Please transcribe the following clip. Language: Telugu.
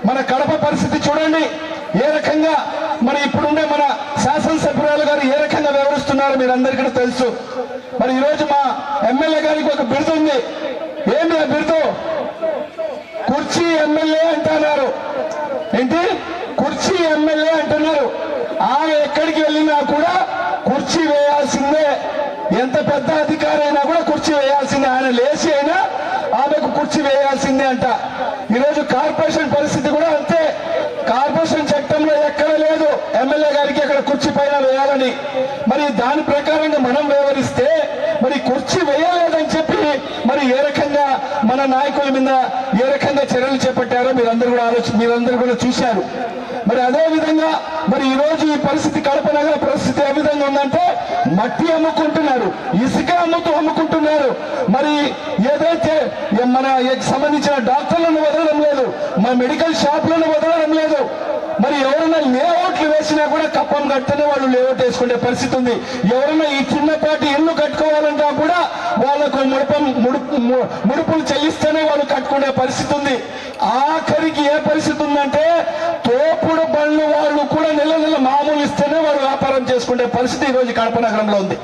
మన కడప పరిస్థితి చూడండి ఏ రకంగా మరి ఇప్పుడుండే మన శాసనసభ్యురాలు గారు ఏ రకంగా వ్యవహరిస్తున్నారో మీరందరికీ తెలుసు. మరి ఈరోజు మా ఎమ్మెల్యే గారికి ఒక బిరుదు ఉంది. ఏంటి ఆ బిరుదు? కుర్చీ ఎమ్మెల్యే అంటున్నారు. ఏంటి? కుర్చీ ఎమ్మెల్యే అంటున్నారు. ఆమె ఎక్కడికి వెళ్ళినా కూడా కుర్చీ వేయాల్సిందే. ఎంత పెద్ద అధికారి అయినా కూడా కుర్చీ వేయాల్సిందే. ఆయన లేచి అయినా ఆమెకు కుర్చీ వేయాల్సిందే అంట. ఈరోజు కార్పొరేషన్ పరిస్థితి కూడా అంతే. కార్పొరేషన్ చట్టంలో ఎక్కడ లేదు ఎమ్మెల్యే గారికి అక్కడ కుర్చీ పైన వేయాలని. మరి దాని ప్రకారంగా మనం వ్యవహరిస్తే మరి కుర్చీ వేయలేదని చెప్పి మరి ఏ రకంగా మన నాయకుల మీద ఏ రకంగా చర్యలు చేపట్టారో మీరందరూ కూడా చూశారు. మరి అదే విధంగా మరి ఈ రోజు ఈ పరిస్థితి కడప నగర పరిస్థితి ఏ విధంగా ఉందంటే మట్టి అమ్ముకుంటున్నారు, ఇసుక అమ్ముకుంటున్నారు. మరి ఏదైతే మన సంబంధించిన డాక్టర్లను వదలడం లేదు, మన మెడికల్ షాపులను వదలడం లేదు. మరి ఎవరైనా లేఅవుట్లు వేసినా కూడా కప్పం కట్టనే వాళ్ళు లేఅవుట్ వేసుకునే పరిస్థితి ఉంది. ఎవరైనా ఈ చిన్నపాటి ఇల్లు కట్టుకోవాలంటా కూడా వాళ్ళకు ముడుపులు చెల్లిస్తేనే వాళ్ళు కట్టుకునే పరిస్థితి ఉంది. ఆఖరికి ఏ పరిస్థితి ఉందంటే తోపుడు బండ్లు వాళ్ళు కూడా నెల మామూలు ఇస్తేనే వాళ్ళు వ్యాపారం చేసుకునే పరిస్థితి ఈరోజు కడప నగరంలో ఉంది.